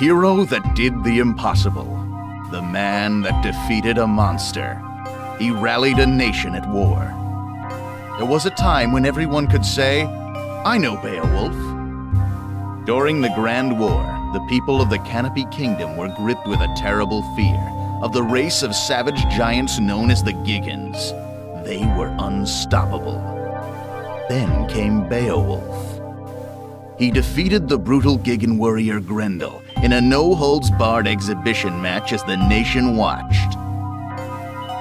hero that did the impossible. The man that defeated a monster. He rallied a nation at war. There was a time when everyone could say, "I know Beowulf." During the Grand War, the people of the Canopy Kingdom were gripped with a terrible fear of the race of savage giants known as the Giggans. They were unstoppable. Then came Beowulf. He defeated the brutal Giggan warrior Grendel in a no-holds-barred exhibition match as the nation watched.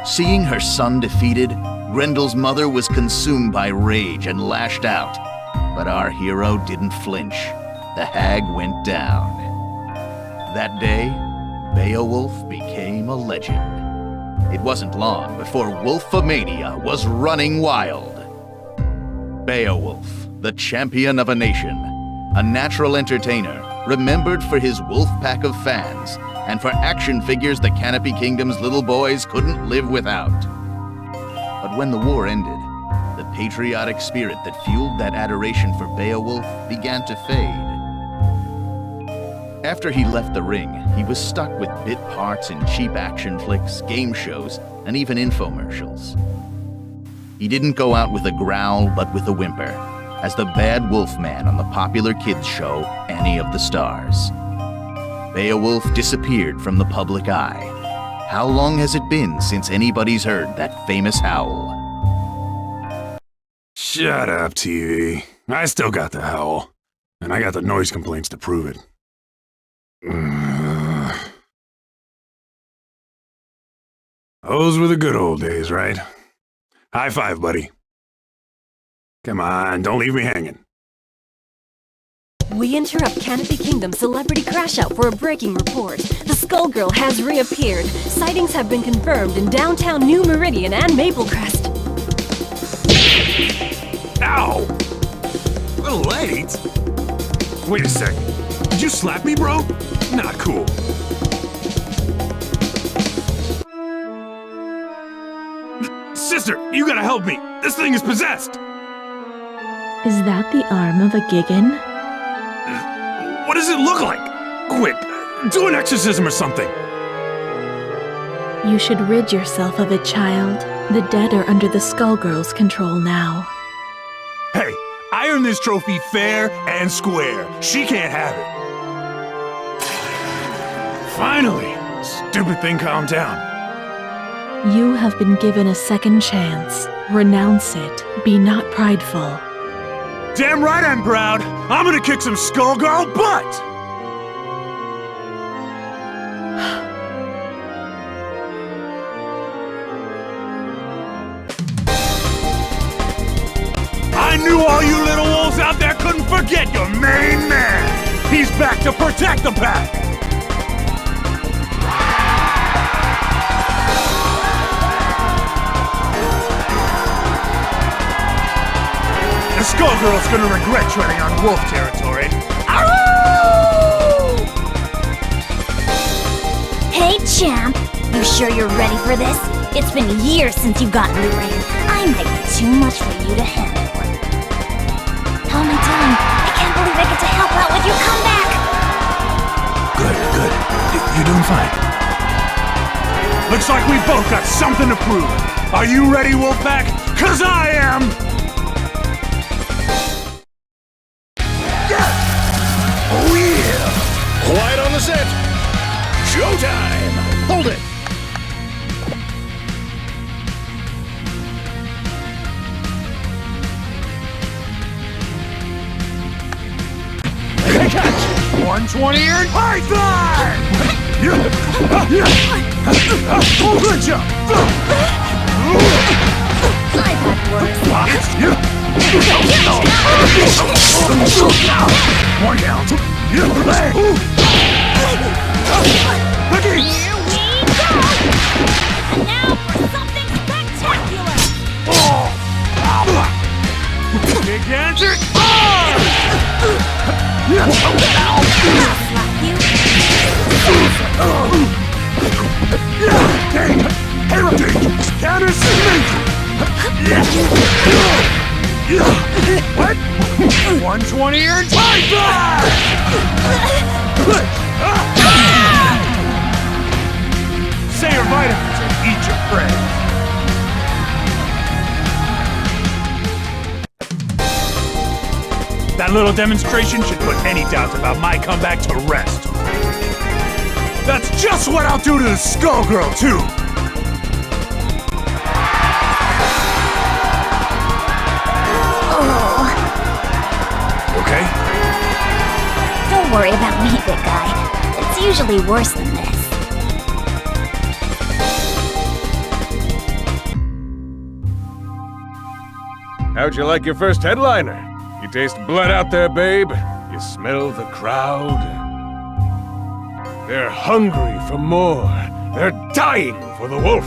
Seeing her son defeated, Grendel's mother was consumed by rage and lashed out. But our hero didn't flinch. The hag went down. That day, Beowulf became a legend. It wasn't long before Wolfomania was running wild. Beowulf, the champion of a nation, a natural entertainer, remembered for his wolf pack of fans, and for action figures the Canopy Kingdom's little boys couldn't live without. But when the war ended, the patriotic spirit that fueled that adoration for Beowulf began to fade. After he left the ring, he was stuck with bit parts in cheap action flicks, game shows, and even infomercials. He didn't go out with a growl, but with a whimper, as the bad wolf man on the popular kids show, Annie of the Stars. Beowulf disappeared from the public eye. How long has it been since anybody's heard that famous howl? Shut up, TV. I still got the howl. And I got the noise complaints to prove it. Those were the good old days, right? High five, buddy. Come on, don't leave me hanging. We interrupt Canopy Kingdom Celebrity Crash Out for a breaking report. The Skullgirl has reappeared. Sightings have been confirmed in downtown New Meridian and Maplecrest. Ow! A little late. Wait a sec. Did you slap me, bro? Not cool. Sister, you gotta help me. This thing is possessed. Is that the arm of a Giggan? What does it look like? Quick, do an exorcism or something. You should rid yourself of it, child. The dead are under the Skullgirls' control now. Hey, I earned this trophy fair and square. She can't have it. Finally, stupid thing calmed down. You have been given a second chance. Renounce it. Be not prideful. Damn right I'm proud. I'm gonna kick some Skullgirl butt! I knew all you little wolves out there couldn't forget your main man! He's back to protect the pack! The Skullgirl's gonna regret treading on wolf territory. Arroo! Hey, champ! You sure you're ready for this? It's been years since you've gotten the ring. I might be too much for you to handle. How am I doing? I can't believe I get to help out with your comeback! Good. You're doing fine. Looks like we both got something to prove. Are you ready, Wolfpack? 'Cause I am! Oh yeah! Quiet on the set! Showtime! Hold it! Catch! 120 earned high five! Good job! I've had worse. One down. Looky! Here we go! And now for something spectacular! Big answer! I'll slap you. Heritage! Counter snake! What? 120 earned high five! Say your vitamins and eat your prey. That little demonstration should put any doubts about my comeback to rest. That's just what I'll do to the Skullgirl, too! Oh. Okay? Don't worry about me, big guy. It's usually worse than this. How'd you like your first headliner? You taste blood out there, babe? You smell the crowd? They're hungry for more. They're dying for the wolf.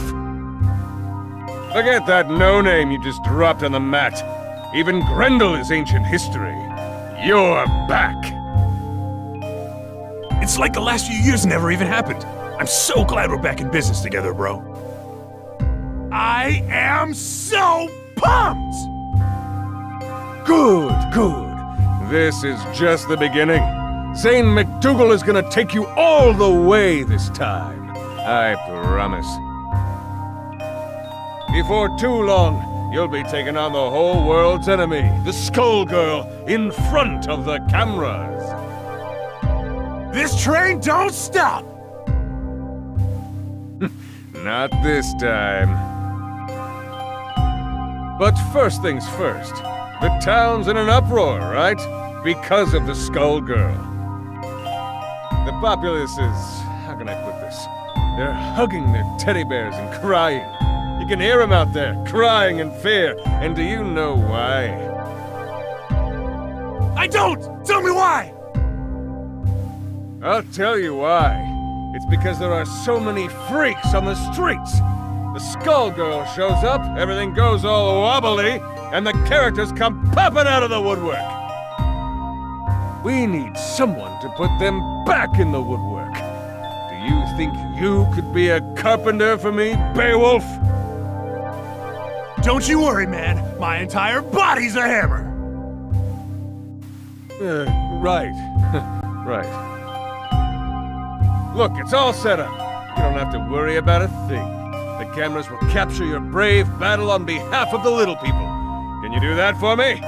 Forget that no-name you just dropped on the mat. Even Grendel is ancient history. You're back. It's like the last few years never even happened. I'm so glad we're back in business together, bro. I am so pumped! Good, good. This is just the beginning. Zane McDougal is gonna take you all the way this time. I promise. Before too long, you'll be taking on the whole world's enemy, the Skullgirl, in front of the cameras. This train don't stop! Not this time. But first things first. The town's in an uproar, right? Because of the Skullgirl. The populace is... how can I put this? They're hugging their teddy bears and crying. You can hear them out there, crying in fear. And do you know why? I don't! Tell me why! I'll tell you why. It's because there are so many freaks on the streets. The Skullgirl shows up, everything goes all wobbly, and the characters come popping out of the woodwork. We need someone to put them back in the woodwork. Do you think you could be a carpenter for me, Beowulf? Don't you worry, man. My entire body's a hammer. Right. Right. Look, it's all set up. You don't have to worry about a thing. The cameras will capture your brave battle on behalf of the little people. Can you do that for me?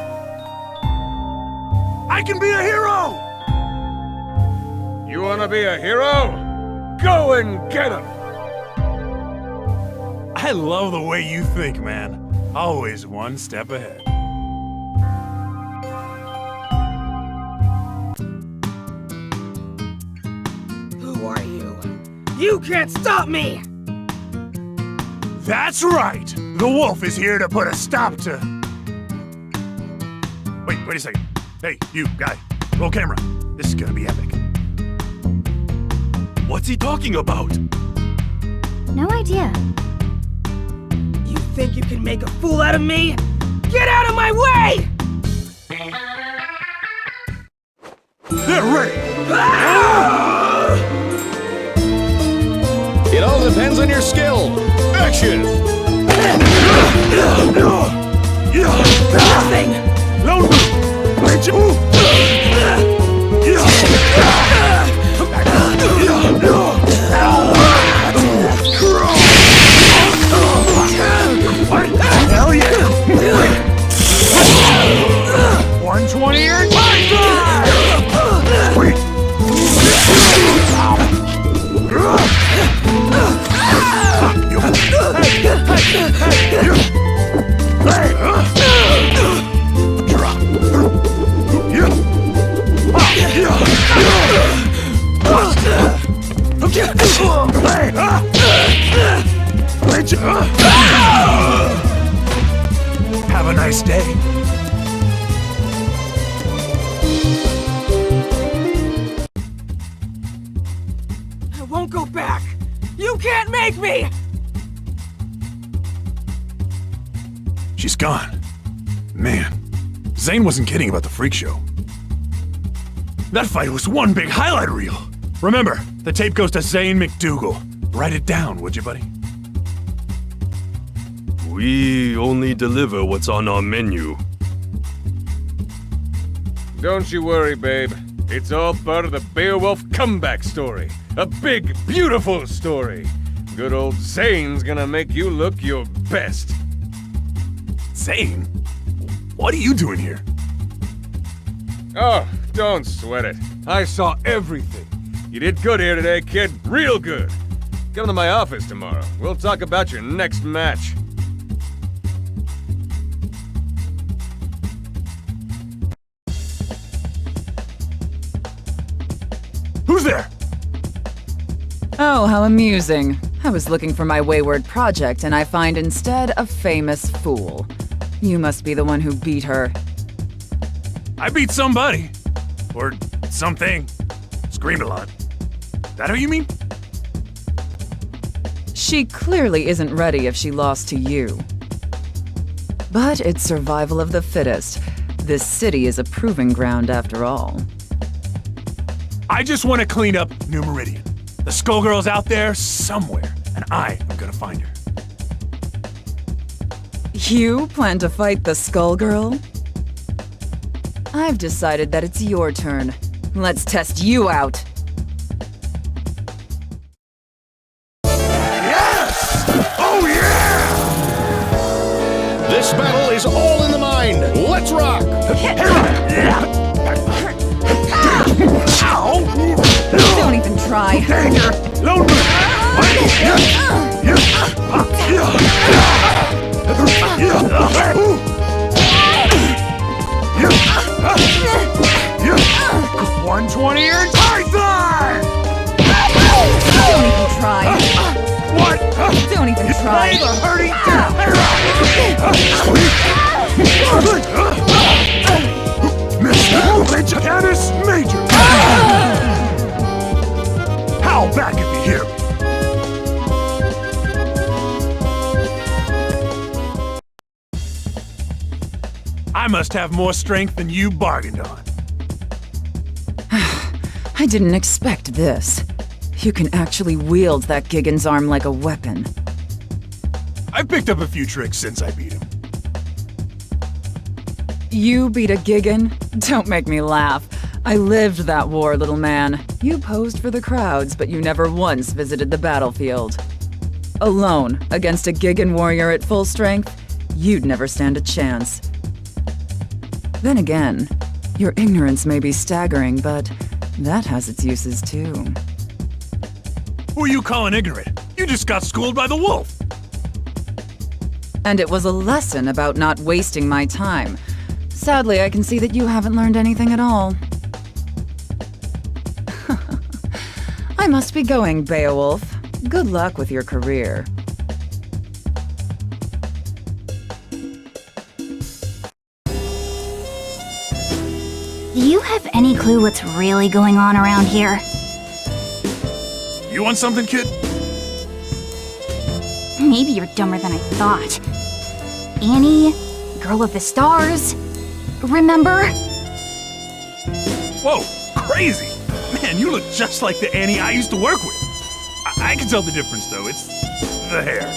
I can be a hero! You wanna be a hero? Go and get him! I love the way you think, man. Always one step ahead. Who are you? You can't stop me! That's right! The wolf is here to put a stop to... Wait a second. Hey, you, guy. Roll camera. This is gonna be epic. What's he talking about? No idea. You think you can make a fool out of me? Get out of my way! They're ready! It all depends on your skill. Action! Nothing! No! Where'd you? 120 or Have a nice day. I won't go back! You can't make me! She's gone. Man, Zane wasn't kidding about the freak show. That fight was one big highlight reel. Remember, the tape goes to Zane McDougal. Write it down, would you, buddy? We only deliver what's on our menu. Don't you worry, babe. It's all part of the Beowulf comeback story. A big, beautiful story. Good old Zane's gonna make you look your best. Zane? What are you doing here? Oh, don't sweat it. I saw everything. You did good here today, kid. Real good. Come to my office tomorrow. We'll talk about your next match. Who's there? Oh, how amusing. I was looking for my wayward project, and I find instead a famous fool. You must be the one who beat her. I beat somebody. Or something. Screamed a lot. That who you mean? She clearly isn't ready if she lost to you. But it's survival of the fittest. This city is a proving ground after all. I just want to clean up New Meridian. The Skullgirl's out there somewhere, and I am gonna find her. You plan to fight the Skullgirl? I've decided that it's your turn. Let's test you out. Yes! Oh yeah! This battle is all in the mind. Let's rock! Don't even try. Danger! Don't move! $120 Python! Don't even try. What? Don't even try. Hurting! Mr. Canis Major! Howl back if you hear me! I must have more strength than you bargained on. I didn't expect this. You can actually wield that Gigan's arm like a weapon. I've picked up a few tricks since I beat him. You beat a Gigan? Don't make me laugh. I lived that war, little man. You posed for the crowds, but you never once visited the battlefield. Alone, against a Gigan warrior at full strength, you'd never stand a chance. Then again, your ignorance may be staggering, but that has its uses too. Who are you calling ignorant? You just got schooled by the wolf! And it was a lesson about not wasting my time. Sadly, I can see that you haven't learned anything at all. I must be going, Beowulf. Good luck with your career. Do you have any clue what's really going on around here? You want something, kid? Maybe you're dumber than I thought. Annie, Girl of the Stars, remember? Whoa, crazy! Man, you look just like the Annie I used to work with. I can tell the difference, though. It's the hair.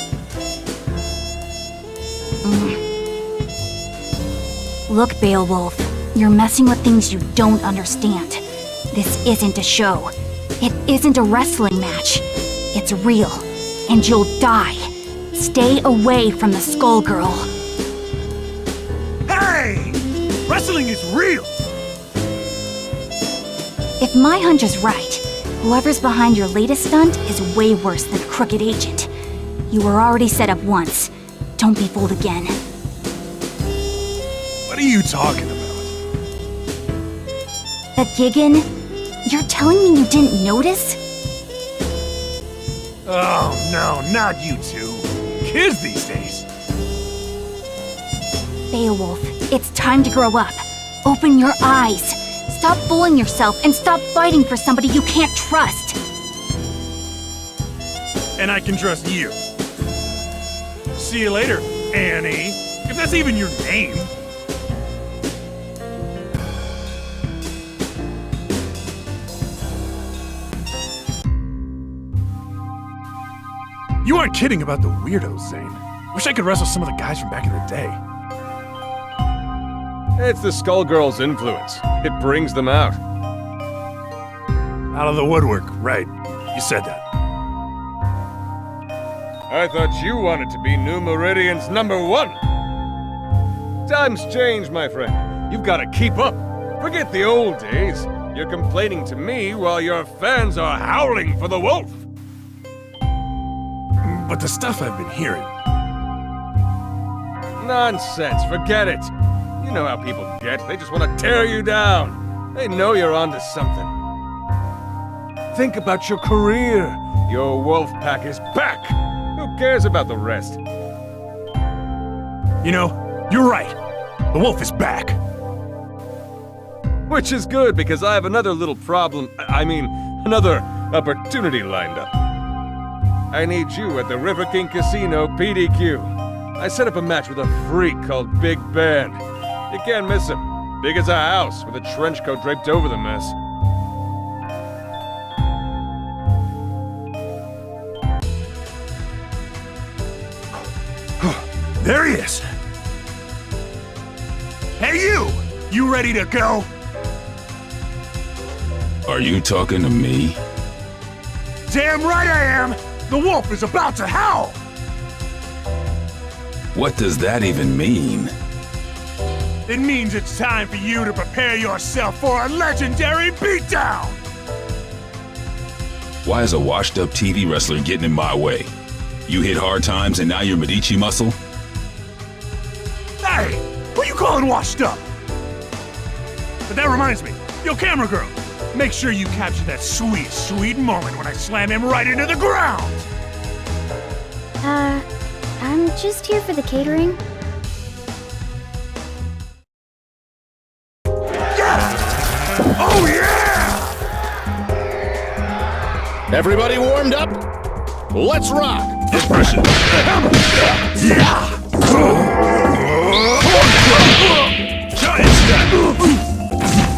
Look, Beowulf, you're messing with things you don't understand. This isn't a show. It isn't a wrestling match. It's real, and you'll die. Stay away from the Skullgirl. Hey! Wrestling is real! If my hunch is right, whoever's behind your latest stunt is way worse than a crooked agent. You were already set up once. Don't be fooled again. What are you talking about? The Gigan? You're telling me you didn't notice? Oh, no, not you two. Kids these days. Beowulf, it's time to grow up. Open your eyes. Stop fooling yourself and stop fighting for somebody you can't trust. And I can trust you. See you later, Annie. If that's even your name. You aren't kidding about the weirdos, Zane. Wish I could wrestle some of the guys from back in the day. It's the Skullgirls' influence. It brings them out. Out of the woodwork, right. You said that. I thought you wanted to be New Meridian's #1. Times change, my friend. You've got to keep up. Forget the old days. You're complaining to me while your fans are howling for the wolf. But the stuff I've been hearing... Nonsense, forget it. You know how people get. They just want to tear you down. They know you're onto something. Think about your career. Your wolf pack is back. Who cares about the rest? You know, you're right. The wolf is back. Which is good, because I have another little problem. Another opportunity lined up. I need you at the River King Casino PDQ. I set up a match with a freak called Big Ben. You can't miss him. Big as a house, with a trench coat draped over the mess. There he is. Hey, you! You ready to go? Are you talking to me? Damn right I am! The wolf is about to howl! What does that even mean? It means it's time for you to prepare yourself for a legendary beatdown! Why is a washed-up TV wrestler getting in my way? You hit hard times and now you're Medici muscle? Hey! Who you calling washed up? But that reminds me, yo, camera girl, make sure you capture that sweet, sweet moment when I slam him right into the ground! I'm just here for the catering. Yeah! Oh yeah! Everybody warmed up? Let's rock! Impression. Yeah! Giant step!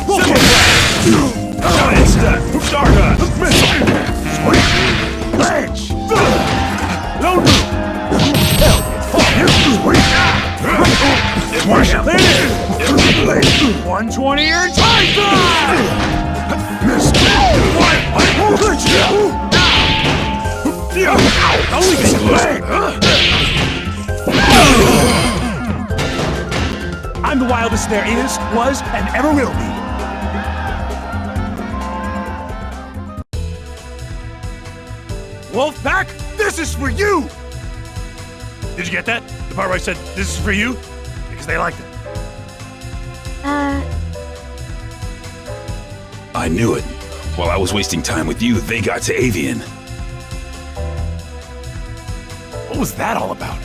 Simple blast! Giant step! Stardust! Sweet! Ledge! Low move! Hell! Sweet! Impression! 120 and time fly! Missed! What? I'm the wildest there is, was, and ever will be. Wolfpack, this is for you! Did you get that? The part where I said, this is for you? Because they liked it. I knew it. While I was wasting time with you, they got to Avian. What was that all about?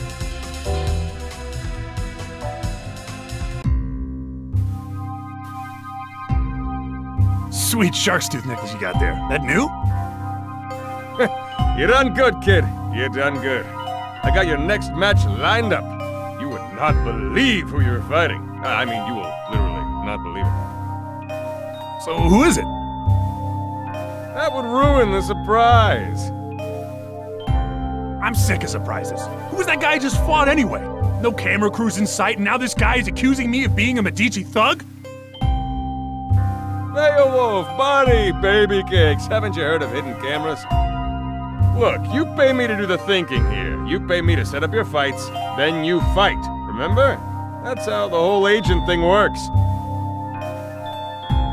Sweet shark's tooth necklace you got there. That new? You done good, kid. You done good. I got your next match lined up. You would not believe who you're fighting. You will literally not believe it. So who is it? That would ruin the surprise. I'm sick of surprises. Who was that guy I just fought anyway? No camera crews in sight, and now this guy is accusing me of being a Medici thug? Beowulf, buddy, baby cakes. Haven't you heard of hidden cameras? Look, you pay me to do the thinking here. You pay me to set up your fights, then you fight. Remember? That's how the whole agent thing works.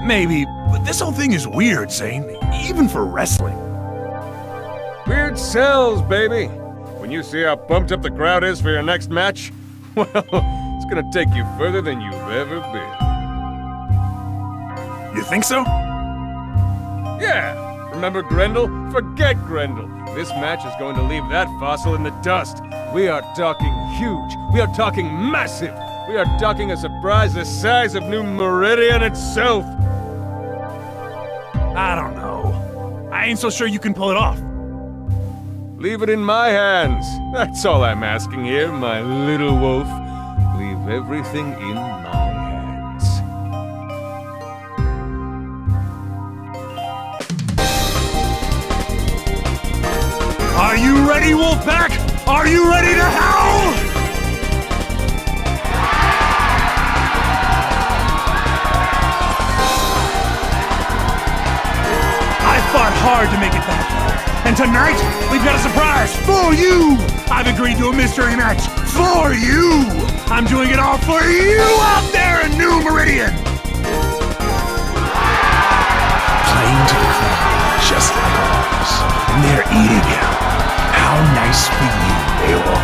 Maybe, but this whole thing is weird, Zane. Even for wrestling. Weird sells, baby. When you see how pumped up the crowd is for your next match, well, it's gonna take you further than you've ever been. You think so? Yeah! Remember Grendel? Forget Grendel. This match is going to leave that fossil in the dust. We are talking huge. We are talking massive. We are talking a surprise the size of New Meridian itself. I don't know. I ain't so sure you can pull it off. Leave it in my hands. That's all I'm asking here, my little wolf. Leave everything in my hands. Are you ready, Wolfpack? Are you ready to howl? I fought hard to make it back. And tonight, we've got a surprise for you! I've agreed to a mystery match for you! I'm doing it all for you out there in New Meridian! Playing to the crowd, just like ours. And they're eating him. How nice for you, Beowulf.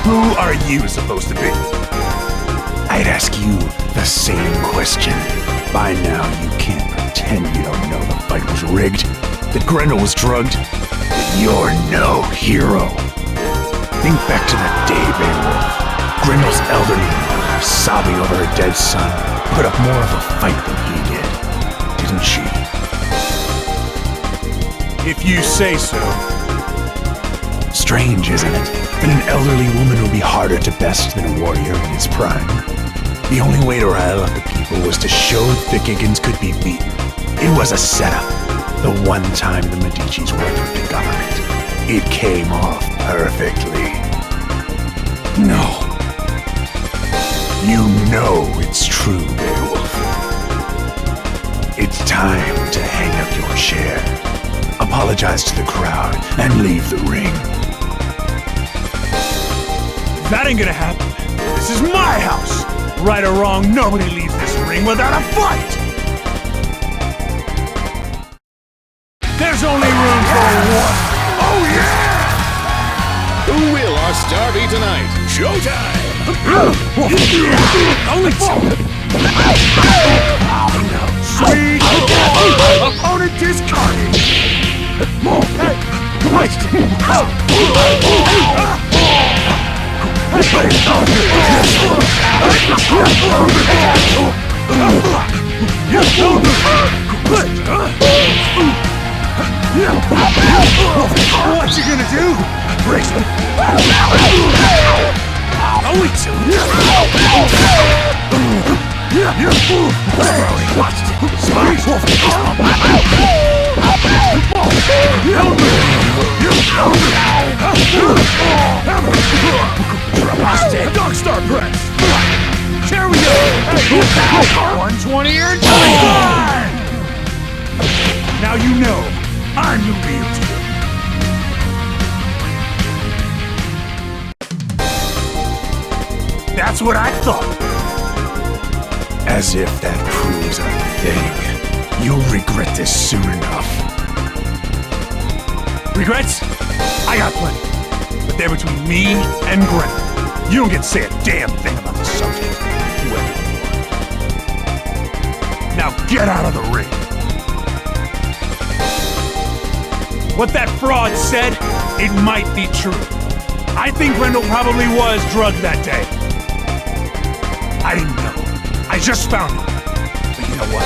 Who are you supposed to be? I'd ask you the same question. By now, you can't pretend you don't know the fight was rigged, that Grendel was drugged, that you're no hero. Think back to that day, Beowulf. Grendel's elderly mother, sobbing over her dead son, put up more of a fight than he did, didn't she? If you say so. Strange, isn't it? That an elderly woman would be harder to best than a warrior in his prime. The only way to rile up the people was to show the Giggins could be beaten. It was a setup. The one time the Medicis worked with the government. It came off perfectly. No. You know it's true, Beowulf. It's time to hang up your chair, apologize to the crowd, and leave the ring. That ain't gonna happen. This is my house! Right or wrong, nobody leaves this ring without a fight! There's only room for one! Oh yeah! Who will our star be tonight? Showtime! Only two! Sweet! Opponent discarded! What you gonna do? Only two? Darkstar press! Here we go! 120 or die! Now you know I'm the real deal. That's what I thought. As if that proves a thing. You'll regret this soon enough. Regrets? I got plenty. But they're between me and Grendel. You don't get to say a damn thing about the subject. Whoever you are. Now get out of the ring. What that fraud said, it might be true. I think Grendel probably was drugged that day. I didn't know. I just found out. But you know what?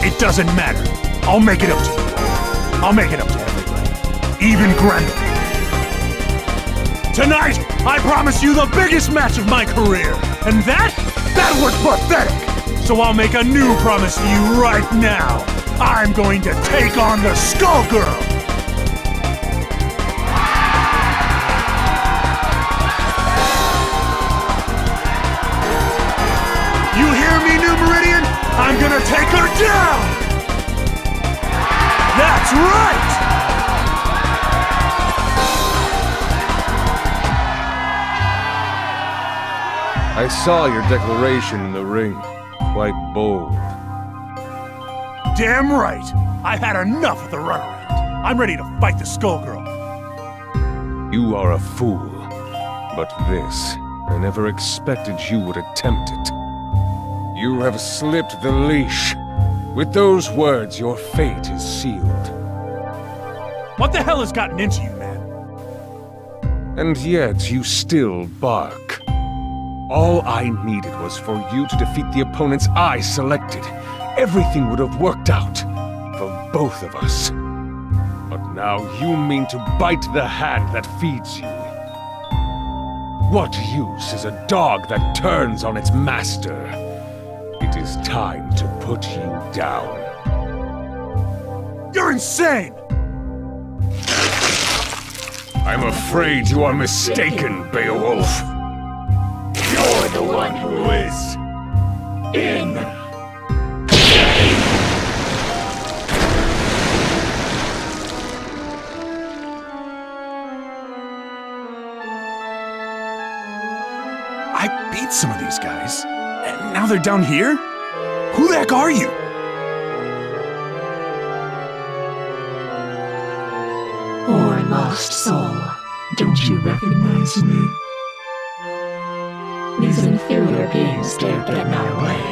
It doesn't matter. I'll make it up to you all. I'll make it up to everybody. Even Grendel. Tonight, I promise you the biggest match of my career. And that was pathetic. So I'll make a new promise to you right now. I'm going to take on the Skullgirls. You hear me, New Meridian? I'm gonna take her down! That's right! I saw your declaration in the ring. Quite bold. Damn right! I've had enough of the runaround. I'm ready to fight the Skullgirl. You are a fool. But this, I never expected you would attempt it. You have slipped the leash. With those words, your fate is sealed. What the hell has gotten into you, man? And yet, you still bark. All I needed was for you to defeat the opponents I selected. Everything would have worked out for both of us. But now you mean to bite the hand that feeds you. What use is a dog that turns on its master? It is time to put you down. You're insane! I'm afraid you are mistaken, Beowulf. You're the one who is in. some of these guys. And now they're down here? Who the heck are you? Poor lost soul, don't you recognize me? These inferior beings dared get in our way,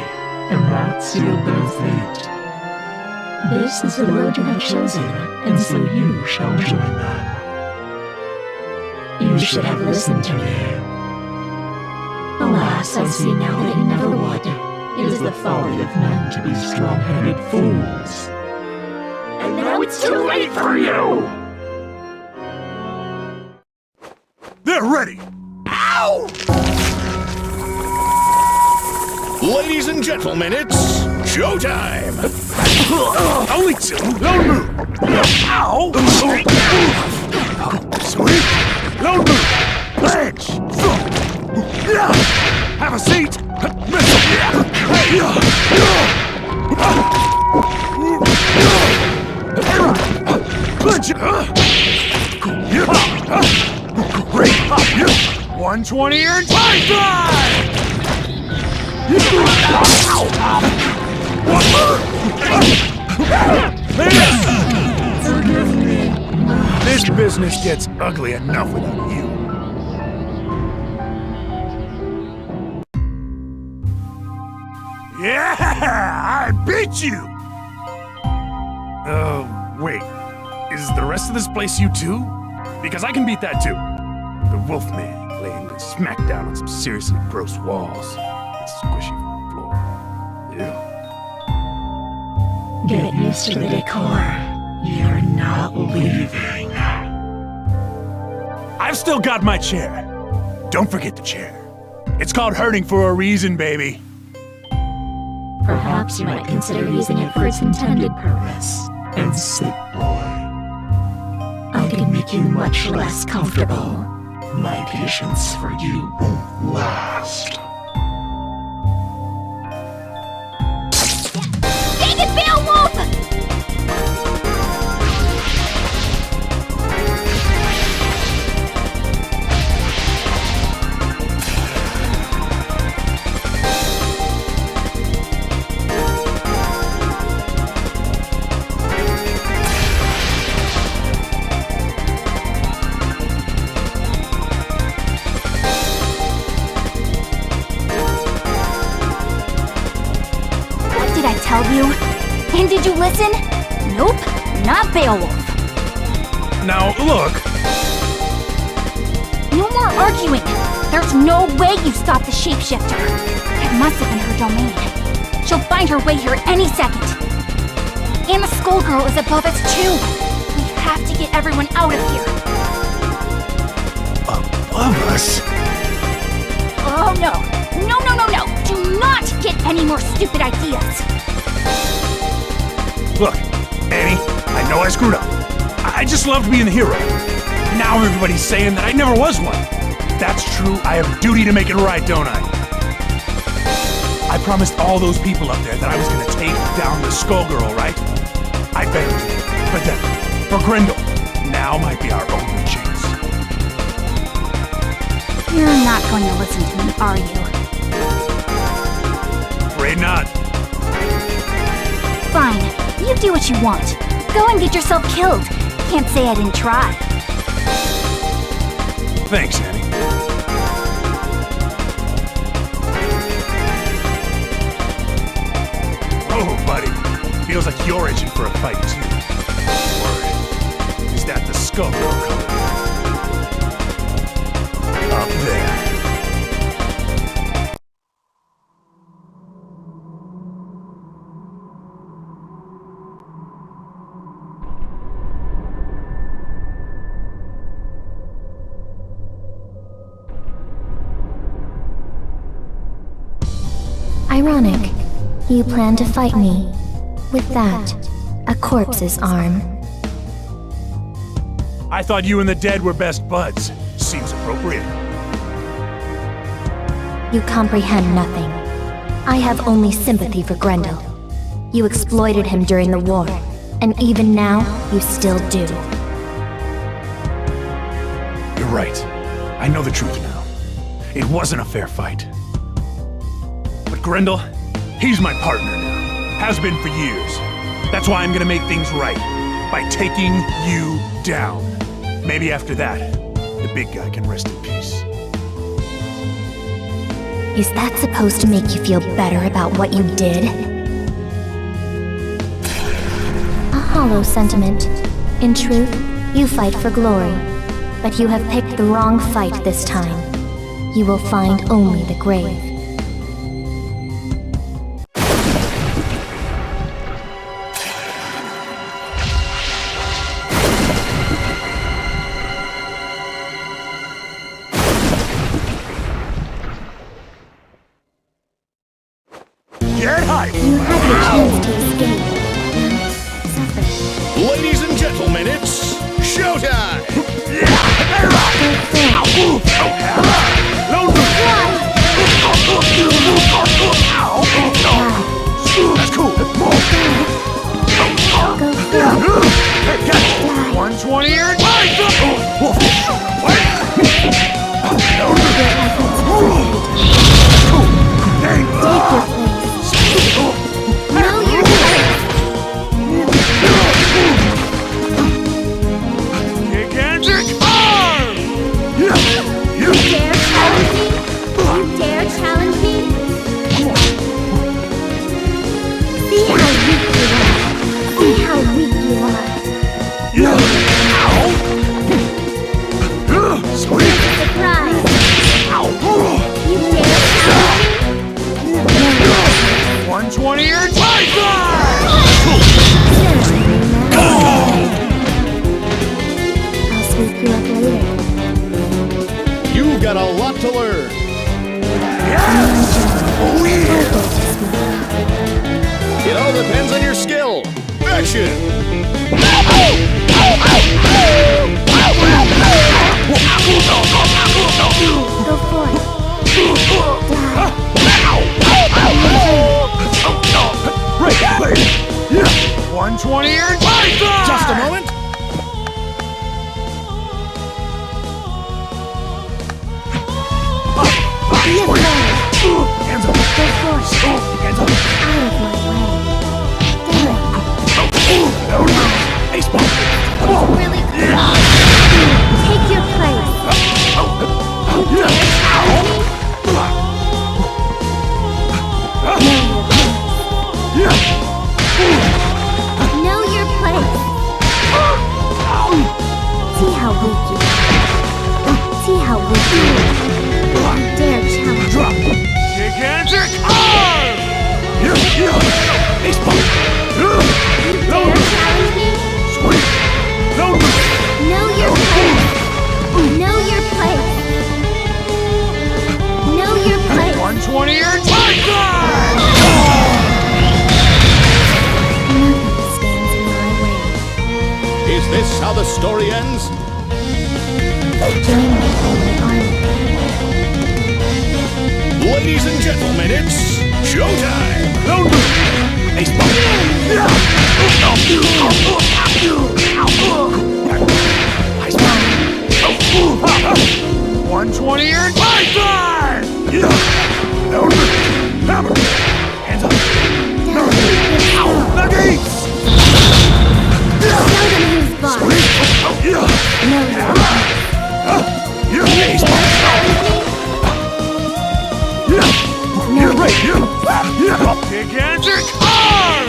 and that sealed their fate. This is the road you have chosen, and so you shall join them. You should have listened to me. Alas, I see now that you never would. It is the folly of men to be strong-headed fools. And now it's too late for you! They're ready! Ow! Ladies and gentlemen, it's showtime! Only two! Don't move! Ow! Sweet! Don't move! Ledge! Have a seat! Great! 120 and time! Forgive me. This business gets ugly enough without you. Yeah! I beat you! Wait. Is the rest of this place you too? Because I can beat that too. The Wolfman laying smack down on some seriously gross walls. And squishy floor. Ew. Get used to the decor. You're not leaving. I've still got my chair. Don't forget the chair. It's called hurting for a reason, baby. Perhaps you might consider using it for its intended purpose. And sit, boy. I can make you much less comfortable. My patience for you won't last. Dang it, Beowulf! Tell you? And did you listen? Nope, not Beowulf. Now, look. No more arguing. There's no way you stopped the shapeshifter. It must have been her domain. She'll find her way here any second. And the Skullgirl is above us too. We have to get everyone out of here. Above us? Oh no. No, no, no, no. Do not get any more stupid ideas. Look, Annie, I know I screwed up. I just loved being the hero. Now everybody's saying that I never was one. If that's true, I have a duty to make it right, don't I? I promised all those people up there that I was gonna take down the Skullgirl, right? I better do it. For them. For Grendel. Now might be our only chance. You're not going to listen to me, are you? Afraid not. Fine. You do what you want. Go and get yourself killed. Can't say I didn't try. Thanks, Annie. Oh, buddy. Feels like you're itching for a fight, too. Or is that the Skullgirl color? Up there. Ironic. You plan to fight me. With that, a corpse's arm. I thought you and the dead were best buds. Seems appropriate. You comprehend nothing. I have only sympathy for Grendel. You exploited him during the war, and even now, you still do. You're right. I know the truth now. It wasn't a fair fight. Grendel, he's my partner now. Has been for years. That's why I'm gonna make things right. By taking you down. Maybe after that, the big guy can rest in peace. Is that supposed to make you feel better about what you did? A hollow sentiment. In truth, you fight for glory. But you have picked the wrong fight this time. You will find only the grave. Get hype! You had your chance to escape. Suffer. Ladies and gentlemen, it's showtime! That's cool. 120 or You've got a lot to learn. It all depends on your skill. Action! Go for it. 120 or Just a moment. Hands up. Hands up. Out of my way. Ace ball. Really good. Take your place. You dare challenge me? Know your place. See how weak you are. See how weak you are. You dare challenge me? Gigantic arm! Ace ball. You dare challenge me? Sweet. Know your place. Know your place. Know your place. 120 or Nothing stands in my way. Is this how the story ends? Join me in my army. Ladies and gentlemen, it's showtime! Ace ball. 120 or Hammer! Hands up! Nuggets! Show them who's boss. Know your Ace ball! Gigantic arm!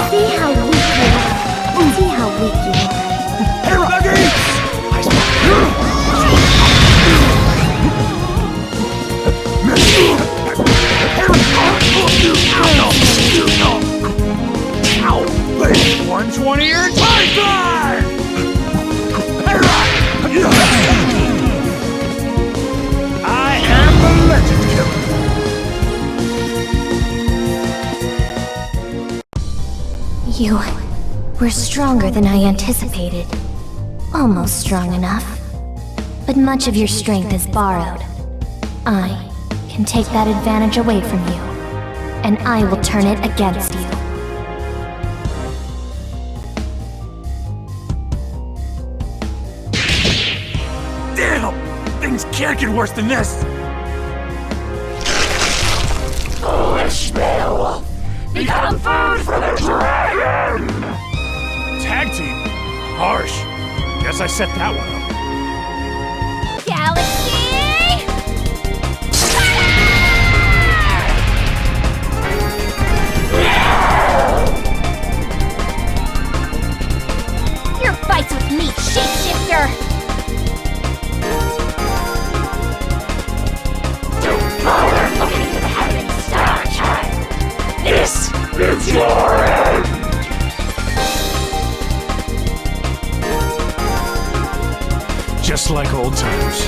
See how weak you are. See how weak you are. Nuggets! Ow! 120 or I am the legend killer. You were stronger than I anticipated. Almost strong enough. But much of your strength is borrowed. I can take that advantage away from you, and I will turn it against you. Damn! Things can't get worse than this! Perish, Beowulf! Become food for the dragon! Tag team? Harsh. Guess I set that one up. Galaxy! Your fights with me, shapeshifter! Don't bother looking to the heavens, Star Child! This is your end! Just like old times.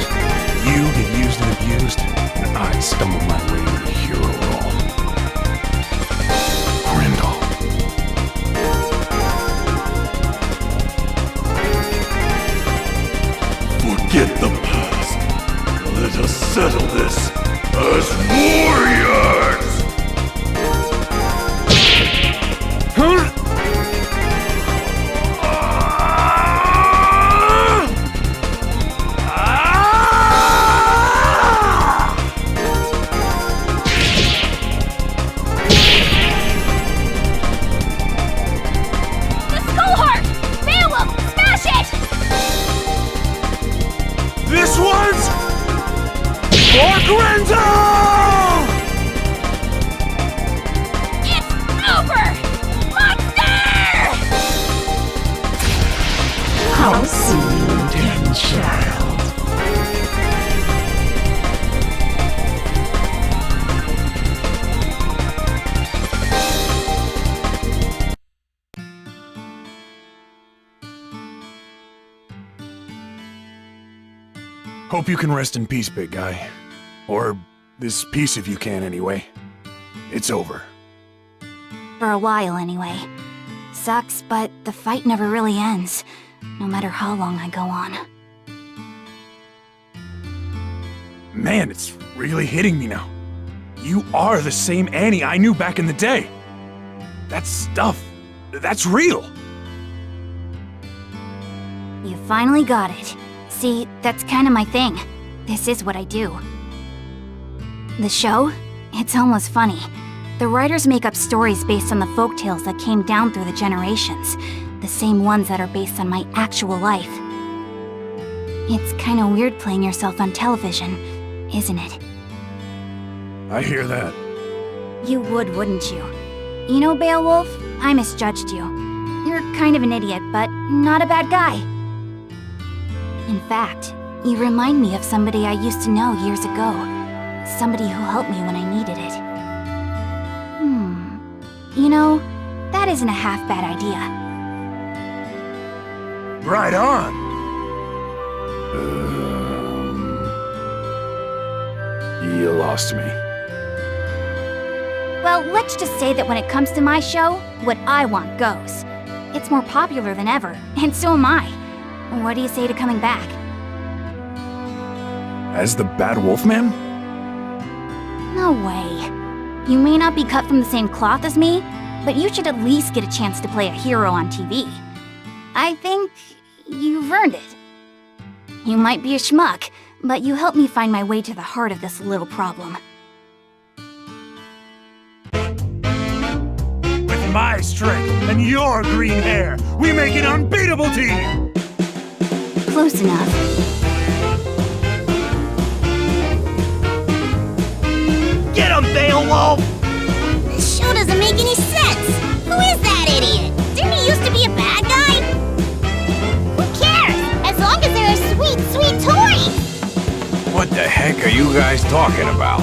You get used and abused, and I stumble my way to the hero role. Grindel. Forget the past. Let us settle this as warriors! This one's for Grindel! It's over! Monster! I'll see you again, child. Hope you can rest in peace, big guy. Or this piece of you can, anyway. It's over. For a while, anyway. Sucks, but the fight never really ends, no matter how long I go on. Man, it's really hitting me now. You are the same Annie I knew back in the day. That stuff, that's real. You finally got it. See, that's kinda my thing. This is what I do. The show? It's almost funny. The writers make up stories based on the folktales that came down through the generations. The same ones that are based on my actual life. It's kinda weird playing yourself on television, isn't it? I hear that. You would, wouldn't you? You know, Beowulf, I misjudged you. You're kind of an idiot, but not a bad guy. In fact, you remind me of somebody I used to know years ago. Somebody who helped me when I needed it. You know, that isn't a half-bad idea. Right on. You lost me. Well, let's just say that when it comes to my show, what I want goes. It's more popular than ever, and so am I. What do you say to coming back? As the Bad Wolf Man? No way. You may not be cut from the same cloth as me, but you should at least get a chance to play a hero on TV. I think you've earned it. You might be a schmuck, but you helped me find my way to the heart of this little problem. With my strength and your green hair, we make an unbeatable team! Close enough. Get him, Beowulf! This show doesn't make any sense! Who is that idiot? Didn't he used to be a bad guy? Who cares? As long as there are sweet, sweet toys! What the heck are you guys talking about?